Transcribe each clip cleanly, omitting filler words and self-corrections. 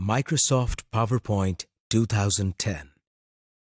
Microsoft PowerPoint 2010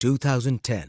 2010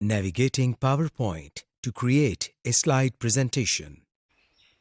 Navigating PowerPoint to create a slide presentation.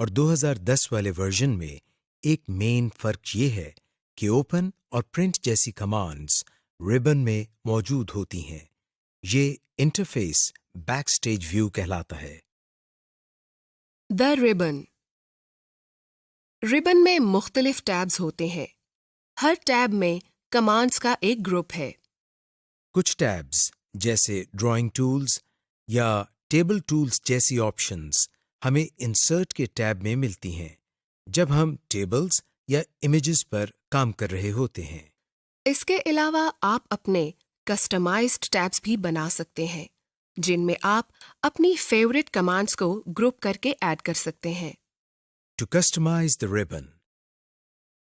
اور 2010 والے version میں ایک مین فرق یہ ہے کہ اوپن اور پرنٹ جیسی کمانڈز ربن میں موجود ہوتی ہیں. یہ انٹرفیس بیک سٹیج ویو کہلاتا ہے. The ribbon. ربن میں مختلف ٹیبز ہوتے ہیں. ہر ٹیب میں کمانڈز کا ایک گروپ ہے. کچھ ٹیبز جیسے ڈرائنگ ٹولز یا ٹیبل ٹولز جیسی آپشنز ہمیں انسرٹ کے ٹیب میں ملتی ہیں جب ہم ٹیبلز یا امیجز پر کام کر رہے ہوتے ہیں. اس کے علاوہ آپ اپنے کسٹمائزڈ ٹیبز بھی بنا سکتے ہیں جن میں آپ اپنی فیورٹ کمانڈز کو گروپ کر کے ایڈ کر سکتے ہیں. To customise the ribbon.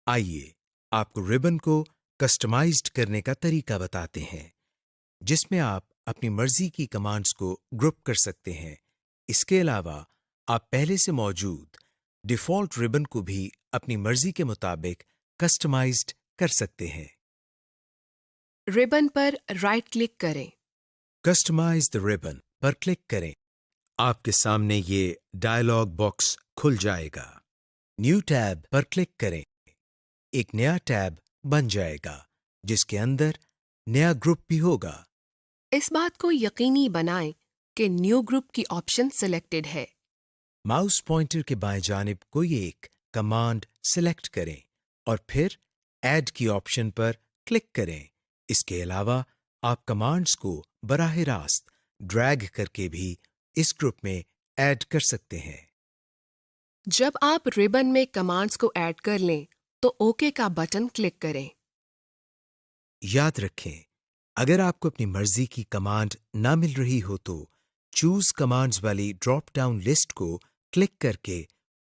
آئیے آپ کو ربن کو کسٹمائزڈ کرنے کا طریقہ بتاتے ہیں جس میں آپ اپنی مرضی کی کمانڈز کو گروپ کر سکتے ہیں. اس کے علاوہ آپ پہلے سے موجود ڈیفالٹ ربن کو بھی اپنی مرضی کے مطابق کسٹمائزڈ کر سکتے ہیں. ربن پر رائٹ کلک کریں. Customise the ribbon per click کریں. آپ کے سامنے یہ ڈائلاگ باکس کھل جائے گا. نیو ٹیب پر کلک کریں. ایک نیا ٹیب بن جائے گا جس کے اندر نیا گروپ بھی ہوگا. اس بات کو یقینی بنائیں کہ نیو گروپ کی آپشن سلیکٹڈ ہے. ماؤس پوائنٹر کے بائیں جانب کوئی ایک کمانڈ سلیکٹ کریں اور پھر ایڈ کی آپشن پر کلک کریں. اس کے علاوہ آپ کمانڈز کو براہ راست ڈریگ کر کے بھی اس گروپ میں ایڈ کر سکتے ہیں. جب آپ ربن میں کمانڈز کو ایڈ کر لیں تو اوکے کا بٹن کلک کریں. یاد رکھیں اگر آپ کو اپنی مرضی کی کمانڈ نہ مل رہی ہو تو چوز کمانڈز والی ڈراپ ڈاؤن لسٹ کو کلک کر کے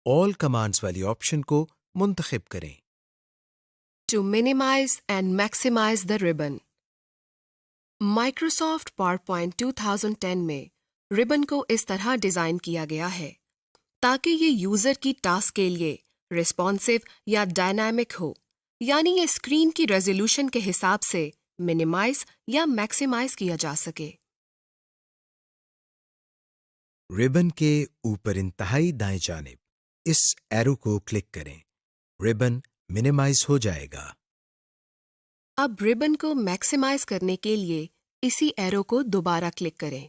آل کمانڈز والی آپشن کو منتخب کریں. To minimize and maximise the ribbon. Microsoft PowerPoint 2010 میں ربن کو اس طرح ڈیزائن کیا گیا ہے تاکہ یہ یوزر کی ٹاسک کے لیے ریسپانسو یا ڈائنامک ہو، یعنی یہ اسکرین کی ریزولوشن کے حساب سے منیمائز یا میکسیمائز کیا جا سکے. ربن کے اوپر انتہائی دائیں جانب اس ایرو کو کلک کریں. ربن منیمائز ہو جائے گا. اب ربن کو میکسیمائز کرنے کے لیے اسی ایرو کو دوبارہ کلک کریں.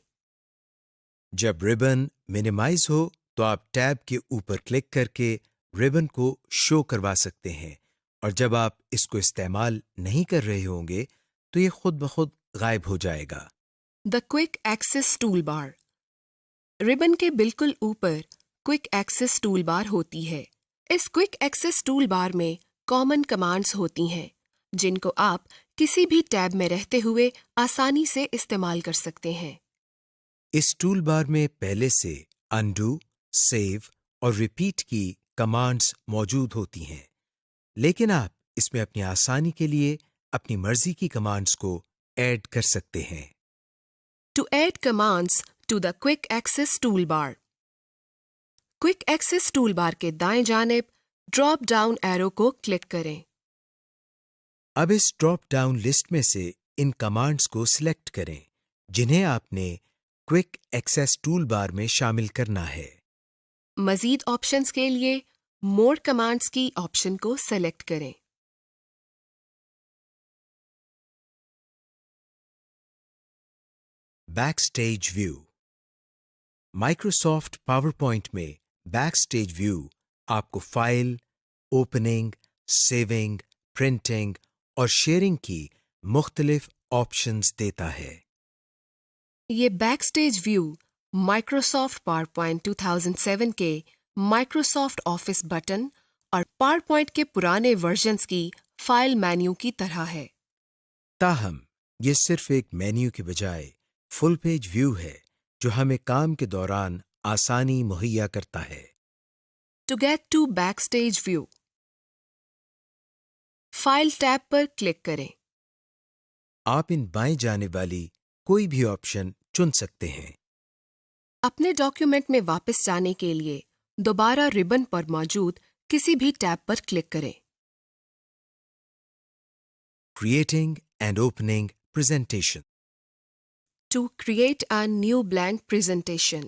جب ربن منیمائز ہو تو آپ ٹیب کے اوپر کلک کر کے ربن کو شو کروا سکتے ہیں اور جب آپ اس کو استعمال نہیں کر رہے ہوں گے تو یہ خود بخود غائب ہو جائے گا. دا کوئک ایکسس ٹول بار. ربن کے بالکل اوپر کوئک ایکسس ٹول بار ہوتی ہے. اس کوئک ایکسس ٹول بار میں کامن کمانڈز ہوتی ہیں جن کو آپ کسی بھی ٹیب میں رہتے ہوئے آسانی سے استعمال کر سکتے ہیں. اس ٹول بار میں پہلے سے انڈو، سیو اور ریپیٹ کی کمانڈز موجود ہوتی ہیں لیکن آپ اس میں اپنی آسانی کے لیے اپنی مرضی کی کمانڈز کو ایڈ کر سکتے ہیں. To add commands to the quick access tool bar. Quick access tool bar کے دائیں جانب ڈراپ ڈاؤن ایرو کو کلک کریں. اب اس ڈراپ ڈاؤن لسٹ میں سے ان کمانڈز کو سلیکٹ کریں جنہیں آپ نے کوئک ایکسس ٹول بار میں شامل کرنا ہے. مزید آپشنز کے لیے مور کمانڈز کی آپشن کو سلیکٹ کریں. Backstage view. Microsoft PowerPoint میں بیک سٹیج ویو آپ کو فائل، اوپننگ، سیونگ، پرنٹنگ اور شیئرنگ کی مختلف آپشنز دیتا ہے. یہ backstage view Microsoft PowerPoint 2007 کے مائکروسافٹ آفس بٹن اور پاور پوائنٹ کے پرانے ورژنز کی فائل مینیو کی طرح ہے. تاہم یہ صرف ایک مینیو کے بجائے فل پیج ویو ہے جو ہمیں کام کے دوران آسانی مہیا کرتا ہے. To get to backstage view, file tab پر کلک کریں. آپ ان بائیں جانب والی کوئی بھی آپشن چن سکتے ہیں. اپنے ڈاکیومنٹ میں واپس جانے کے لیے دوبارہ ربن پر موجود کسی بھی ٹیب پر کلک کریں. Creating and opening presentation. To create a new blank presentation.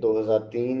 2003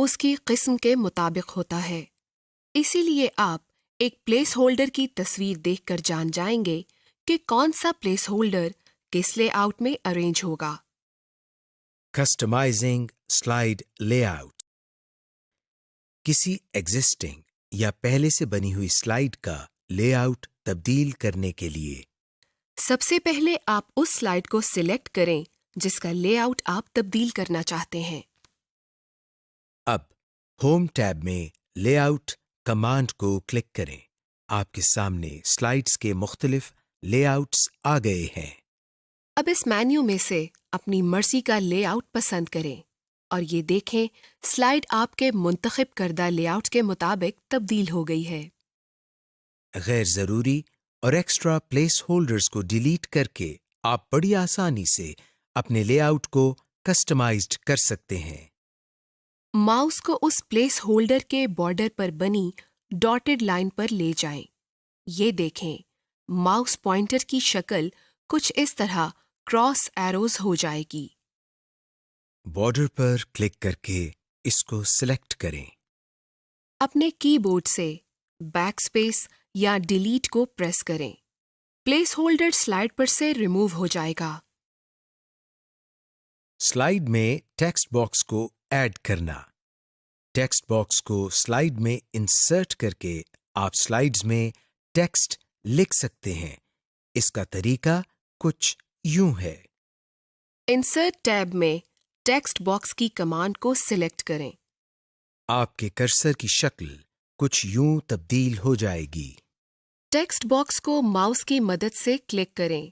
اس کی قسم کے مطابق ہوتا ہے، اسی لیے آپ ایک پلیس ہولڈر کی تصویر دیکھ کر جان جائیں گے کہ کون سا پلیس ہولڈر کس لے آؤٹ میں ارینج ہوگا۔ Customising slide lay out. کسی ایگزسٹنگ یا پہلے سے بنی ہوئی سلائیڈ کا لے آؤٹ تبدیل کرنے کے لیے سب سے پہلے آپ اس سلائیڈ کو سلیکٹ کریں جس کا لے آؤٹ آپ تبدیل کرنا چاہتے ہیں۔ اب ہوم ٹیب میں لے آؤٹ کمانڈ کو کلک کریں۔ آپ کے سامنے سلائیڈز کے مختلف لے آؤٹس آ گئے ہیں۔ اب اس مینیو میں سے اپنی مرضی کا لے آؤٹ پسند کریں اور یہ دیکھیں سلائیڈ آپ کے منتخب کردہ لے آؤٹ کے مطابق تبدیل ہو گئی ہے۔ غیر ضروری اور ایکسٹرا پلیس ہولڈرز کو ڈیلیٹ کر کے آپ بڑی آسانی سے اپنے لے آؤٹ کو کسٹمائزڈ کر سکتے ہیں۔ ماؤس کو اس پلیس ہولڈر کے بارڈر پر بنی ڈاٹڈ لائن پر لے جائیں۔ یہ دیکھیں ماؤس پوائنٹر کی شکل کچھ اس طرح کراس ایروز ہو جائے گی۔ بارڈر پر کلک کر کے اس کو سلیکٹ کریں۔ اپنے کی بورڈ سے بیک اسپیس یا ڈیلیٹ کو پریس کریں۔ پلیس ہولڈر سلائیڈ پر سے ریموو ہو جائے گا۔ سلائیڈ میں ٹیکسٹ باکس کو ایڈ کرنا۔ ٹیکسٹ باکس کو سلائیڈ میں انسرٹ کر کے آپ سلائیڈز میں ٹیکسٹ لکھ سکتے ہیں۔ اس کا طریقہ کچھ یوں ہے۔ انسرٹ ٹیب میں ٹیکسٹ باکس کی کمانڈ کو سلیکٹ کریں۔ آپ کے کرسر کی شکل کچھ یوں تبدیل ہو جائے گی۔ ٹیکسٹ باکس کو ماؤس کی مدد سے کلک کریں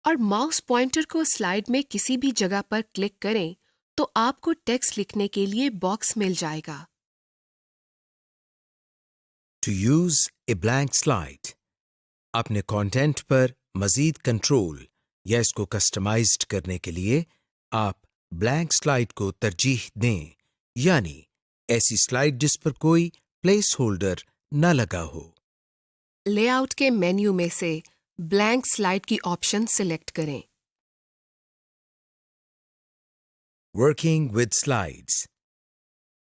اور ماؤس پوائنٹر کو سلائیڈ میں کسی بھی جگہ پر کلک کریں تو آپ کو ٹیکسٹ لکھنے کے لیے باکس مل جائے گا۔ To use a blank slide. اپنے کانٹینٹ پر مزید کنٹرول یا اس کو کسٹمائزڈ کرنے کے لیے آپ بلینک سلائیڈ کو ترجیح دیں، یعنی ایسی سلائیڈ جس پر کوئی پلیس ہولڈر نہ لگا ہو۔ لے آؤٹ کے مینیو میں سے بلینک سلائیڈ کی آپشن سلیکٹ کریں۔ Working with slides.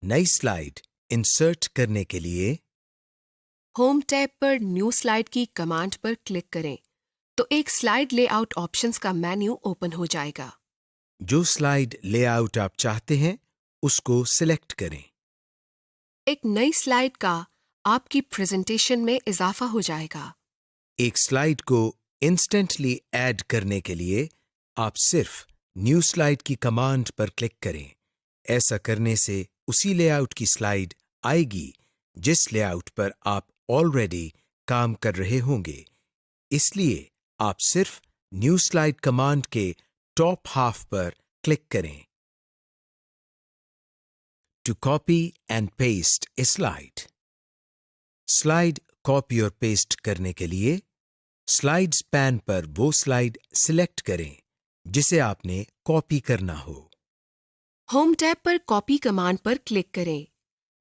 نئی سلائیڈ انسرٹ کرنے کے لیے ہوم ٹیب پر نیو سلائیڈ کی کمانڈ پر کلک کریں تو ایک سلائیڈ لے آؤٹ آپشنز کا مینیو اوپن ہو جائے گا۔ جو سلائیڈ لے آؤٹ آپ چاہتے ہیں اس کو سلیکٹ کریں۔ ایک نئی سلائیڈ کا آپ کی پریزنٹیشن میں اضافہ ہو جائے گا۔ ایک سلائیڈ کو انسٹنٹلی ایڈ کرنے کے لیے آپ صرف نیو سلائیڈ کی کمانڈ پر کلک کریں۔ ایسا کرنے سے اسی لے آؤٹ کی سلائیڈ آئے گی جس لے آؤٹ پر آپ آلریڈی کام کر رہے ہوں گے۔ اس لیے آپ صرف نیو سلائیڈ کمانڈ کے ٹاپ ہاف پر کلک کریں۔ To copy and paste a slide. Slide copy اور پیسٹ کرنے کے لیے سلائیڈز پین پر وہ سلائیڈ سلیکٹ کریں جسے آپ نے کاپی کرنا ہو۔ ہوم ٹیب پر کاپی کمانڈ پر کلک کریں۔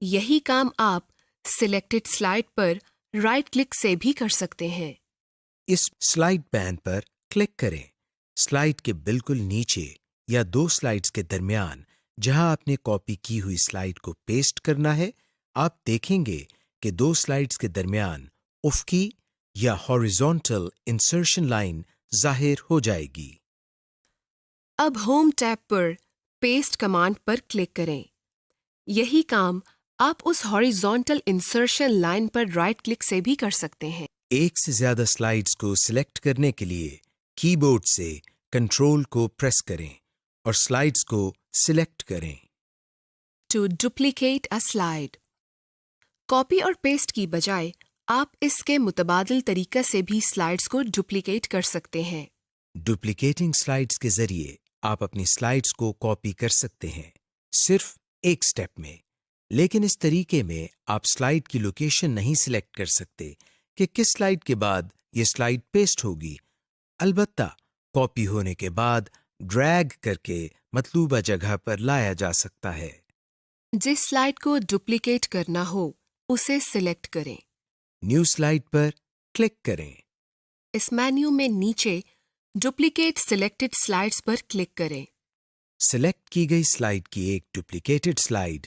یہی کام آپ سلیکٹڈ سلائیڈ پر رائٹ کلک سے بھی کر سکتے ہیں۔ اس سلائیڈ پین پر کلک کریں۔ سلائیڈ کے بالکل نیچے یا دو سلائیڈز کے درمیان جہاں آپ نے کاپی کی ہوئی سلائیڈ کو پیسٹ کرنا ہے، آپ دیکھیں گے کہ دو سلائیڈز کے درمیان افقی یا ہاریزونٹل انسرشن لائن ظاہر ہو جائے گی۔ اب ہوم ٹیب پر پیسٹ کمانڈ پر کلک کریں۔ یہی کام آپ اس ہاریزونٹل انسرشن لائن پر رائٹ کلک سے بھی کر سکتے ہیں۔ ایک سے زیادہ سلائیڈز کو سلیکٹ کرنے کے لیے کی بورڈ سے کنٹرول کو پریس کریں اور سلائیڈز کو سلیکٹ کریں۔ To duplicate a slide. Copy اور پیسٹ کی بجائے آپ اس کے متبادل طریقہ سے بھی سلائیڈز کو ڈپلیکیٹ کر سکتے ہیں۔ ڈپلیکیٹنگ سلائیڈز کے ذریعے آپ اپنی سلائیڈز کو کاپی کر سکتے ہیں، صرف ایک سٹیپ میں۔ لیکن اس طریقے میں آپ سلائیڈ کی لوکیشن نہیں سلیکٹ کر سکتے کہ کس سلائیڈ کے بعد یہ سلائیڈ پیسٹ ہوگی۔ البتہ کاپی ہونے کے بعد ڈریگ کر کے مطلوبہ جگہ پر لایا جا سکتا ہے۔ جس سلائیڈ کو ڈپلیکیٹ کرنا ہو اسے سلیکٹ کریں۔ نیو سلائیڈ پر کلک کریں۔ اس مینیو میں نیچے ڈپلیکیٹ سلیکٹڈ سلائیڈز پر کلک کریں۔ سلیکٹ کی گئی سلائیڈ کی ایک duplicated slide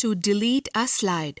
To delete a slide.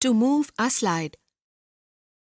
To move a slide.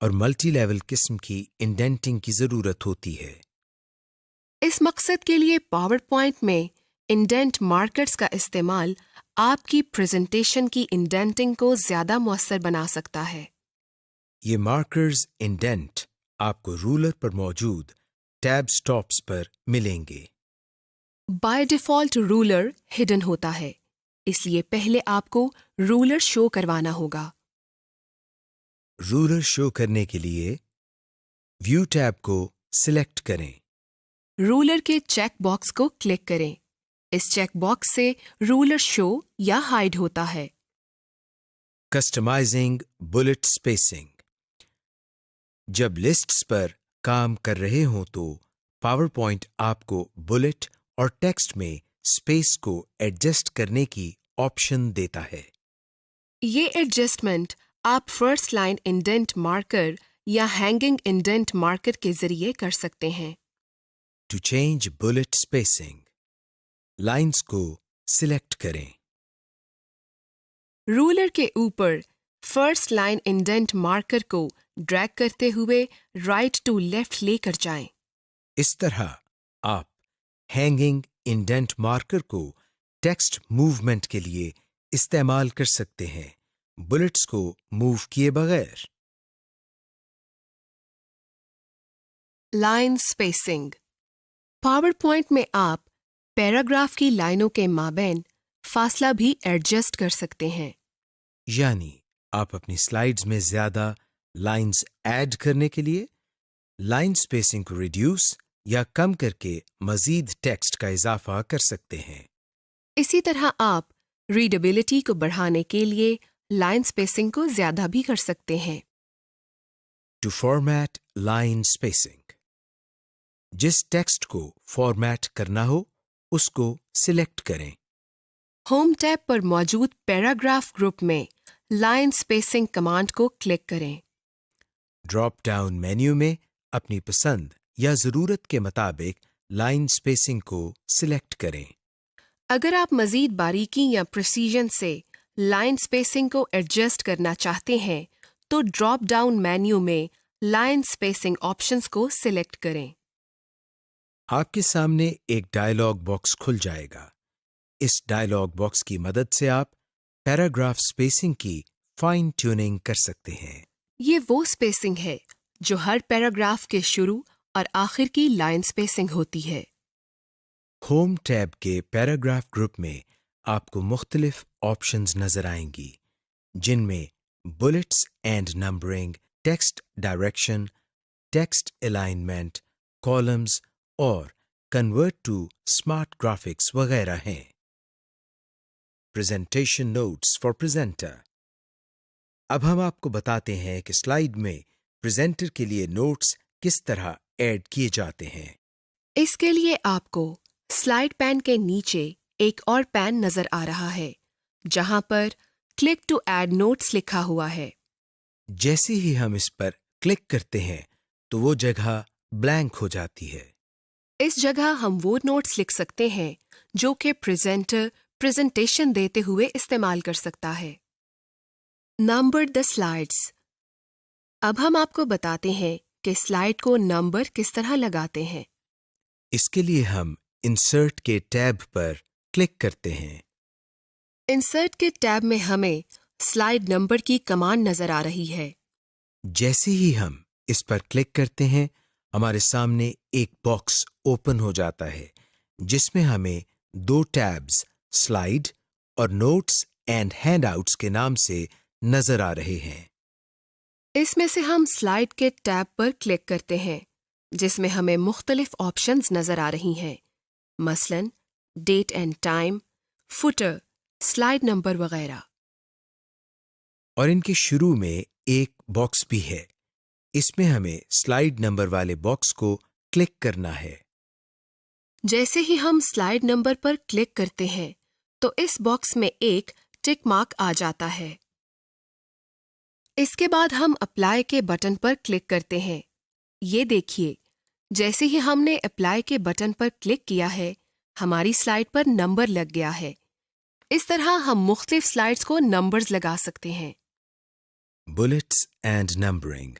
اور ملٹی لیول قسم کی انڈینٹنگ کی ضرورت ہوتی ہے۔ اس مقصد کے لیے پاور پوائنٹ میں انڈینٹ مارکرز کا استعمال آپ کی پریزنٹیشن کی انڈینٹنگ کو زیادہ مؤثر بنا سکتا ہے۔ یہ مارکرز انڈینٹ آپ کو رولر پر موجود ٹیب سٹاپس پر ملیں گے۔ بائی ڈیفالٹ رولر ہڈن ہوتا ہے، اس لیے پہلے آپ کو رولر شو کروانا ہوگا۔ رولر شو کرنے کے لیے ویو ٹیب کو سلیکٹ کریں۔ رولر کے چیک باکس کو کلک کریں۔ اس چیک باکس سے رولر شو یا ہائیڈ ہوتا ہے۔ Customising bullet spacing. جب لسٹس پر کام کر رہے ہوں تو پاور پوائنٹ آپ کو بلٹ اور ٹیکسٹ میں اسپیس کو ایڈجسٹ کرنے کی آپشن دیتا ہے۔ یہ ایڈجسٹمنٹ آپ فرسٹ لائن انڈینٹ مارکر یا ہینگنگ انڈینٹ مارکر کے ذریعے کر سکتے ہیں۔ To change bullet spacing, lines کو سلیکٹ کریں۔ رولر کے اوپر فرسٹ لائن انڈینٹ مارکر کو ڈریگ کرتے ہوئے رائٹ ٹو لیفٹ لے کر جائیں۔ اس طرح آپ ہینگنگ انڈینٹ مارکر کو ٹیکسٹ موومنٹ کے لیے استعمال کر سکتے ہیں، بلٹس کو موو کیے بغیر۔ Line spacing. پاور پوائنٹ میں آپ پیراگراف کی لائنوں کے مابین فاصلہ بھی ایڈجسٹ کر سکتے ہیں۔ یعنی آپ اپنی سلائیڈز میں زیادہ لائنز ایڈ کرنے کے لیے لائن اسپیسنگ کو ریڈیوس یا کم کر کے مزید ٹیکسٹ کا اضافہ کر سکتے ہیں۔ اسی طرح آپ ریڈیبلٹی کو بڑھانے کے لیے لائن اسپیسنگ کو زیادہ بھی کر سکتے ہیں۔ ٹو فارمیٹ لائن اسپیسنگ، جس ٹیکسٹ کو فارمیٹ کرنا ہو اس کو سلیکٹ کریں۔ ہوم ٹیب پر موجود پیراگراف گروپ میں لائن اسپیسنگ کمانڈ کو کلک کریں۔ ڈراپ ڈاؤن مینیو میں اپنی پسند یا ضرورت کے مطابق لائن اسپیسنگ کو سلیکٹ کریں۔ اگر آپ مزید باریکی یا پریسیژن سے لائن اسپیسنگ کو ایڈجسٹ کرنا چاہتے ہیں تو ڈراپ ڈاؤن مینیو میں لائن اسپیسنگ آپشنز کو سلیکٹ کریں۔ آپ کے سامنے ایک ڈائلاگ باکس کھل جائے گا۔ اس ڈائلاگ باکس کی مدد سے آپ پیراگراف اسپیسنگ کی فائن ٹیوننگ کر سکتے ہیں۔ یہ وہ اسپیسنگ ہے جو ہر پیراگراف کے شروع اور آخر کی لائن اسپیسنگ ہوتی ہے۔ ہوم ٹیب کے پیراگراف گروپ میں آپ کو مختلف آپشنز نظر آئیں گی، جن میں bullets and numbering, text direction, text alignment, columns اور کنورٹ ٹو اسمارٹ گرافکس وغیرہ ہیں۔ Presentation notes for presenter. اب ہم آپ کو بتاتے ہیں کہ سلائیڈ میں پریزنٹر کے لیے نوٹس کس طرح ایڈ کیے جاتے ہیں۔ اس کے لیے آپ کو سلائیڈ پین کے نیچے ایک اور پین نظر آ رہا ہے جہاں پر کلک ٹو ایڈ نوٹس لکھا ہوا ہے۔ جیسے ہی ہم اس پر کلک کرتے ہیں تو وہ جگہ بلینک ہو جاتی ہے۔ اس جگہ ہم وہ نوٹس لکھ سکتے ہیں جو کہ پریزنٹر پریزنٹیشن دیتے ہوئے استعمال کر سکتا ہے۔ نمبر دی سلائیڈس۔ اب ہم آپ کو بتاتے ہیں کہ سلائیڈ کو نمبر کس طرح لگاتے ہیں۔ اس کے لیے ہم انسرٹ کے ٹیب پر کلک کرتے ہیں۔ انسرٹ کے ٹیب میں ہمیں سلائیڈ نمبر کی کمانڈ نظر آ رہی ہے۔ جیسے ہی ہم اس پر کلک کرتے ہیں ہمارے سامنے ایک باکس اوپن ہو جاتا ہے جس میں ہمیں دو ٹیبز سلائیڈ اور نوٹس اینڈ ہینڈ آؤٹس کے نام سے نظر آ رہے ہیں۔ اس میں سے ہم سلائیڈ کے ٹیب پر کلک کرتے ہیں جس میں ہمیں مختلف آپشنز نظر آ رہی ہیں، مثلاً date and time, footer, slide number وغیرہ۔ اور ان کے شروع میں ایک باکس بھی ہے، اس میں ہمیں سلائیڈ نمبر والے باکس کو کلک کرنا ہے۔ جیسے ہی ہم سلائیڈ نمبر پر کلک کرتے ہیں تو اس باکس میں ایک ٹک مارک آ جاتا ہے۔ اس کے بعد ہم اپلائی کے بٹن پر کلک کرتے ہیں۔ یہ دیکھیے، جیسے ہی ہم نے اپلائی کے بٹن پر کلک کیا ہے ہماری سلائیڈ پر نمبر لگ گیا ہے۔ اس طرح ہم مختلف سلائیڈز کو نمبرز لگا سکتے ہیں۔ Bullets and numbering.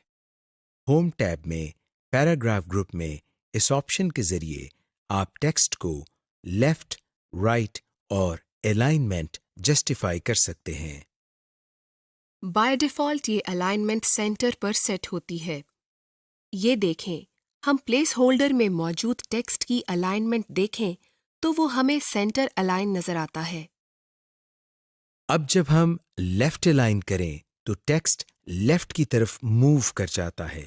Home tab میں پیراگراف گروپ میں اس آپشن کے ذریعے آپ ٹیکسٹ کو لیفٹ، رائٹ اور الائنمنٹ جسٹیفائی کر سکتے ہیں۔ بائی ڈیفالٹ یہ الائنمنٹ سینٹر پر سیٹ ہوتی ہے۔ یہ دیکھیں، ہم پلیس ہولڈر میں موجود ٹیکسٹ کی الائنمنٹ دیکھیں تو وہ ہمیں سینٹر الائن نظر آتا ہے۔ اب جب ہم لیفٹ الائن کریں تو ٹیکسٹ لیفٹ کی طرف موو کر جاتا ہے،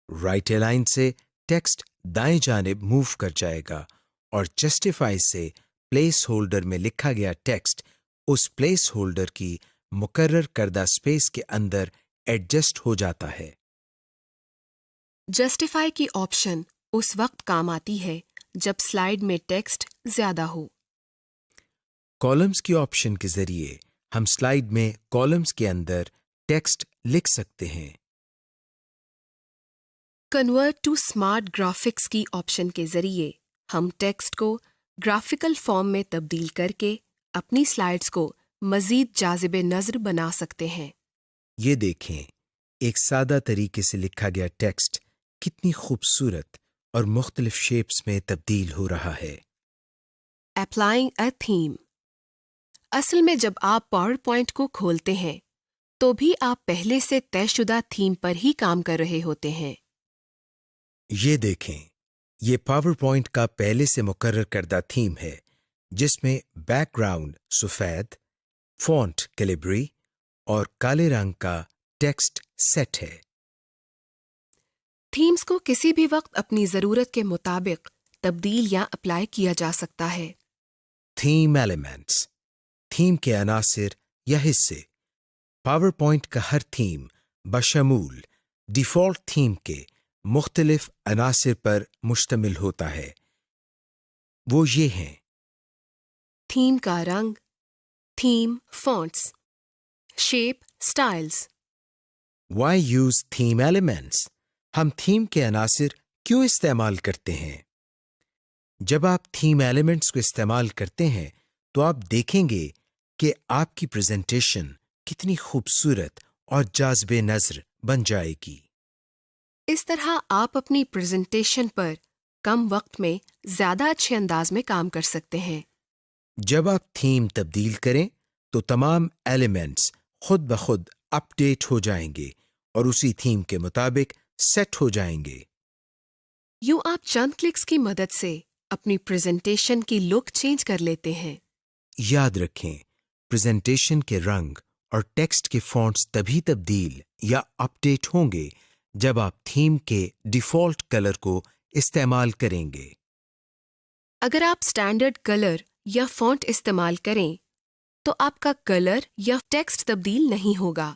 رائٹ الائن سے ٹیکسٹ دائیں جانب موو کر جائے گا، اور جسٹیفائی سے پلیس ہولڈر میں لکھا گیا ٹیکسٹ اس پلیس ہولڈر کی مقرر کردہ اسپیس کے اندر ایڈجسٹ ہو جاتا ہے۔ جسٹیفائی کی آپشن اس وقت کام آتی ہے جب سلائیڈ میں ٹیکسٹ زیادہ ہو۔ کالمز کی آپشن کے ذریعے ہم سلائیڈ میں کالمز کے اندر ٹیکسٹ لکھ سکتے ہیں۔ کنورٹ ٹو اسمارٹ گرافکس کی آپشن کے ذریعے ہم ٹیکسٹ کو گرافیکل فارم میں تبدیل کر کے اپنی سلائیڈز کو مزید جاذب نظر بنا سکتے ہیں۔ یہ دیکھیں، ایک سادہ طریقے سے لکھا گیا ٹیکسٹ کتنی خوبصورت اور مختلف شیپس میں تبدیل ہو رہا ہے۔ Applying a theme. اصل میں جب آپ پاور پوائنٹ کو کھولتے ہیں تو بھی آپ پہلے سے طے شدہ تھیم پر ہی کام کر رہے ہوتے ہیں۔ یہ دیکھیں، یہ پاور پوائنٹ کا پہلے سے مقرر کردہ تھیم ہے جس میں بیک گراؤنڈ سفید، فونٹ کیلیبری اور کالے رنگ کا ٹیکسٹ سیٹ ہے۔ تھیمز کو کسی بھی وقت اپنی ضرورت کے مطابق تبدیل یا اپلائی کیا جا سکتا ہے۔ تھیم ایلیمنٹس، تھیم کے عناصر یا حصے۔ پاور پوائنٹ کا ہر تھیم بشمول ڈیفالٹ تھیم کے مختلف عناصر پر مشتمل ہوتا ہے۔ وہ یہ ہیں: تھیم کا رنگ، theme fonts, shape styles. Why use theme elements? ہم تھیم کے عناصر کیوں استعمال کرتے ہیں؟ جب آپ تھیم ایلیمنٹس کو استعمال کرتے ہیں تو آپ دیکھیں گے کہ آپ کی پریزنٹیشن کتنی خوبصورت اور جاذب نظر بن جائے گی۔ اس طرح آپ اپنی پریزنٹیشن پر کم وقت میں زیادہ اچھے انداز میں کام کر سکتے ہیں۔ جب آپ تھیم تبدیل کریں تو تمام ایلیمنٹس خود بخود اپ ڈیٹ ہو جائیں گے اور اسی تھیم کے مطابق سیٹ ہو جائیں گے۔ یوں آپ چند کلکس کی مدد سے اپنی پریزنٹیشن کی لک چینج کر لیتے ہیں۔ یاد رکھیں، پریزنٹیشن کے رنگ اور ٹیکسٹ کے فونٹس تبھی تبدیل یا اپ ڈیٹ ہوں گے جب آپ تھیم کے ڈیفالٹ کلر کو استعمال کریں گے۔ اگر آپ اسٹینڈرڈ کلر یا فونٹ استعمال کریں تو آپ کا کلر یا ٹیکسٹ تبدیل نہیں ہوگا۔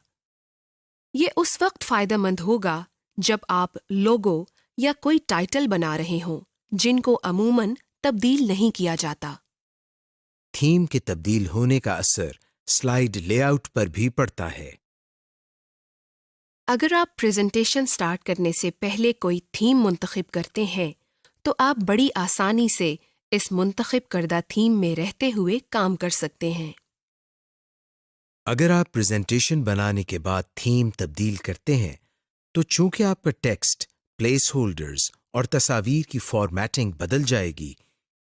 یہ اس وقت فائدہ مند ہوگا جب آپ لوگو یا کوئی ٹائٹل بنا رہے ہوں جن کو عموماً تبدیل نہیں کیا جاتا۔ تھیم کے تبدیل ہونے کا اثر سلائیڈ لے آؤٹ پر بھی پڑتا ہے۔ اگر آپ پریزنٹیشن سٹارٹ کرنے سے پہلے کوئی تھیم منتخب کرتے ہیں تو آپ بڑی آسانی سے اس منتخب کردہ تھیم میں رہتے ہوئے کام کر سکتے ہیں۔ اگر آپ پریزنٹیشن بنانے کے بعد تھیم تبدیل کرتے ہیں تو چونکہ آپ کا ٹیکسٹ، پلیس ہولڈرز اور تصاویر کی فارمیٹنگ بدل جائے گی،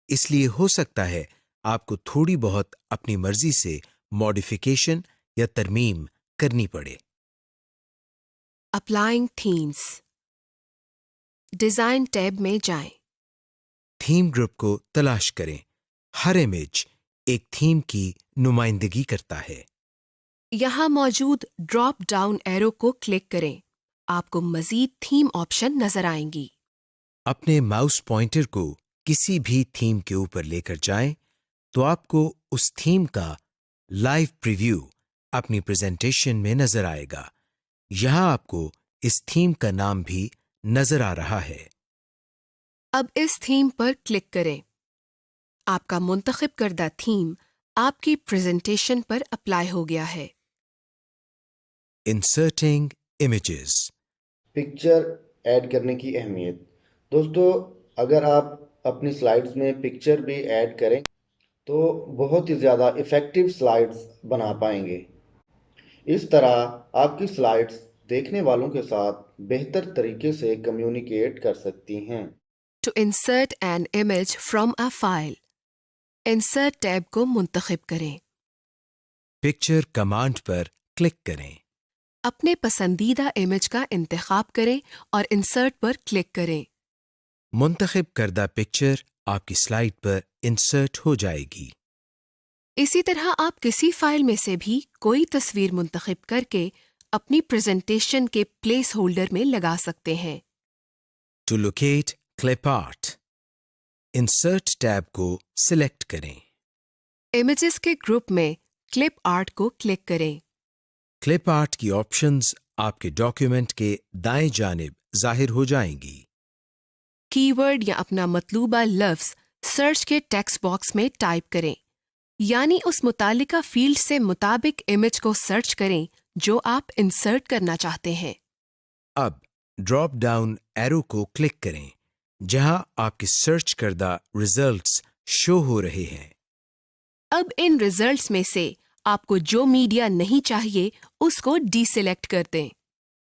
اس لیے ہو سکتا ہے آپ کو تھوڑی بہت اپنی مرضی سے ماڈیفیکیشن یا ترمیم کرنی پڑے۔ Applying themes. ڈیزائن ٹیب میں جائیں۔ تھیم گروپ کو تلاش کریں۔ ہر امیج ایک تھیم کی نمائندگی کرتا ہے۔ یہاں موجود ڈراپ ڈاؤن ایرو کو کلک کریں۔ آپ کو مزید تھیم آپشن نظر آئیں گی۔ اپنے ماؤس پوائنٹر کو کسی بھی تھیم کے اوپر لے کر جائیں تو آپ کو اس تھیم کا لائیو پریویو اپنی پریزنٹیشن میں نظر آئے گا۔ یہاں آپ کو اس تھیم کا نام بھی نظر آ رہا ہے۔ اب اس تھیم پر کلک کریں۔ آپ کا منتخب کردہ تھیم آپ کی پریزنٹیشن پر اپلائی ہو گیا ہے۔ Inserting images. پکچر ایڈ کرنے کی اہمیت۔ دوستو، اگر آپ اپنی سلائیڈز میں پکچر بھی ایڈ کریں تو بہت ہی زیادہ افیکٹو سلائیڈز بنا پائیں گے۔ اس طرح آپ کی سلائیڈز دیکھنے والوں کے ساتھ بہتر طریقے سے کمیونیکیٹ کر سکتی ہیں۔ To insert an image from a file. Insert tab کو منتخب کریں۔ پکچر کمانڈ پر کلک کریں۔ اپنے پسندیدہ امیج کا انتخاب کریں اور انسرٹ پر کلک کریں۔ منتخب کردہ پکچر آپ کی سلائیڈ پر انسرٹ ہو جائے گی۔ اسی طرح آپ کسی فائل میں سے بھی کوئی تصویر منتخب کر کے اپنی پریزنٹیشن کے پلیس ہولڈر میں لگا سکتے ہیں۔ To locate clip art, insert tab کو سلیکٹ کریں۔ امیجز کے گروپ میں کلپ آرٹ کو کلک کریں۔ کلپ آرٹ کی آپشنز آپ کے ڈاکیومنٹ کے دائیں جانب ظاہر ہو جائیں گی۔ کی ورڈ یا اپنا مطلوبہ لفظ سرچ کے ٹیکسٹ باکس میں ٹائپ کریں، یعنی اس متعلقہ فیلڈ سے مطابق امیج کو سرچ کریں جو آپ انسرٹ کرنا چاہتے ہیں۔ اب ڈراپ ڈاؤن ایرو کو کلک کریں جہاں آپ کے سرچ کردہ ریزلٹس شو ہو رہے ہیں۔ اب ان ریزلٹس میں سے آپ کو جو میڈیا نہیں چاہیے اس کو ڈی سلیکٹ کر دیں۔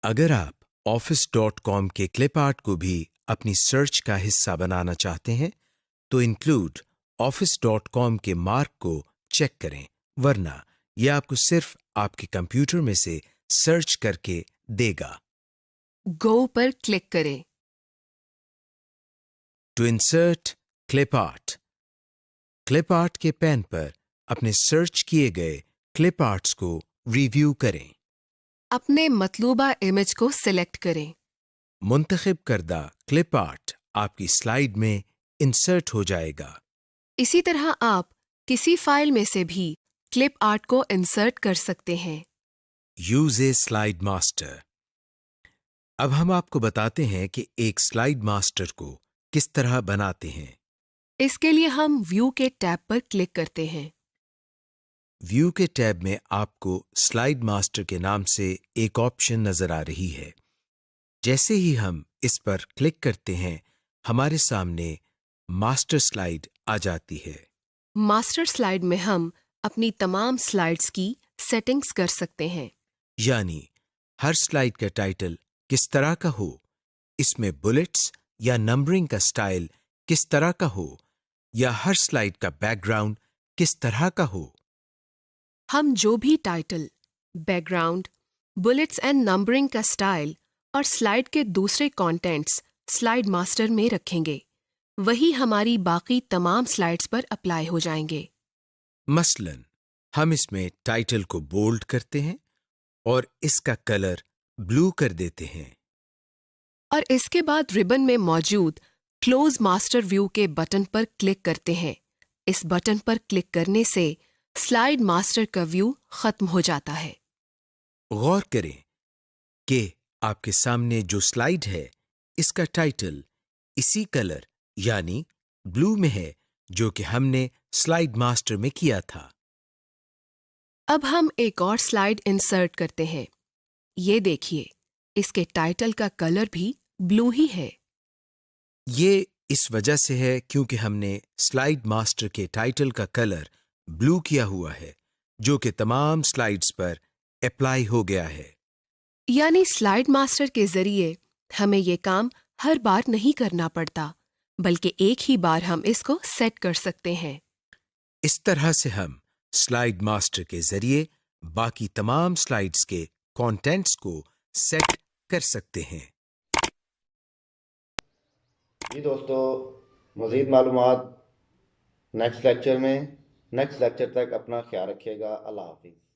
اگر آپ office.com کے کلپ آرٹ کو بھی اپنی سرچ کا حصہ بنانا چاہتے ہیں تو انکلوڈ office.com کے مارک کو چیک کریں، ورنہ یہ آپ کو صرف آپ کے کمپیوٹر میں سے سرچ کر کے دے گا۔ گو پر کلک کریں۔ To insert clip art, clip art کے پین پر اپنے سرچ کیے گئے کلپ آرٹس کو ریویو کریں۔ اپنے مطلوبہ امیج کو سلیکٹ کریں۔ منتخب کردہ کلپ آرٹ آپ کی سلائیڈ میں انسرٹ ہو جائے گا۔ اسی طرح آپ کسی فائل میں سے بھی کلپ آرٹ کو انسرٹ کر سکتے ہیں۔ Use a slide master. اب ہم آپ کو بتاتے ہیں کہ ایک سلائیڈ ماسٹر کو کس طرح بناتے ہیں۔ اس کے لیے ہم ویو کے ٹیب پر کلک کرتے ہیں۔ ویو کے ٹیب میں آپ کو سلائیڈ ماسٹر کے نام سے ایک آپشن نظر آ رہی ہے۔ جیسے ہی ہم اس پر کلک کرتے ہیں ہمارے سامنے ماسٹر سلائیڈ آ جاتی ہے۔ ماسٹر سلائیڈ میں ہم اپنی تمام سلائیڈز کی سیٹنگز کر سکتے ہیں۔ یعنی ہر سلائیڈ کا ٹائٹل کس طرح کا ہو، اس میں بلٹس یا نمبرنگ کا سٹائل کس طرح کا ہو، یا ہر سلائیڈ کا بیک گراؤنڈ کس طرح کا ہو۔ ہم جو بھی title, background, bullets and numbering کا سٹائل اور سلائیڈ کے دوسرے کانٹینٹس سلائیڈ ماسٹر میں رکھیں گے، وہی ہماری باقی تمام سلائیڈز پر اپلائی ہو جائیں گے۔ مثلاً ہم اس میں ٹائٹل کو بولڈ کرتے ہیں اور اس کا کلر بلو کر دیتے ہیں۔ اور اس کے بعد ربن میں موجود کلوز ماسٹر ویو کے بٹن پر کلک کرتے ہیں۔ اس بٹن پر کلک کرنے سے سلائیڈ ماسٹر کا ویو ختم ہو جاتا ہے۔ غور کریں کہ آپ کے سامنے جو سلائیڈ ہے اس کا ٹائٹل اسی کلر یعنی بلو میں ہے جو کہ ہم نے سلائیڈ ماسٹر میں کیا تھا۔ اب ہم ایک اور سلائیڈ انسرٹ کرتے ہیں۔ یہ دیکھیے، اس کے ٹائٹل کا کلر بھی بلو ہی ہے۔ یہ اس وجہ سے ہے کیونکہ ہم نے سلائیڈ ماسٹر کے ٹائٹل کا کلر بلو کیا ہوا ہے جو کہ تمام سلائیڈز پر اپلائی ہو گیا ہے۔ یعنی سلائیڈ ماسٹر کے ذریعے ہمیں یہ کام ہر بار نہیں کرنا پڑتا، بلکہ ایک ہی بار ہم اس کو سیٹ کر سکتے ہیں۔ اس طرح سے ہم سلائیڈ ماسٹر کے ذریعے باقی تمام سلائیڈز کے کانٹینٹس کو سیٹ کر سکتے ہیں۔ جی دوستو، مزید معلومات نیکسٹ لیکچر میں۔ نیکسٹ لیکچر تک اپنا خیال رکھیے گا۔ اللہ حافظ۔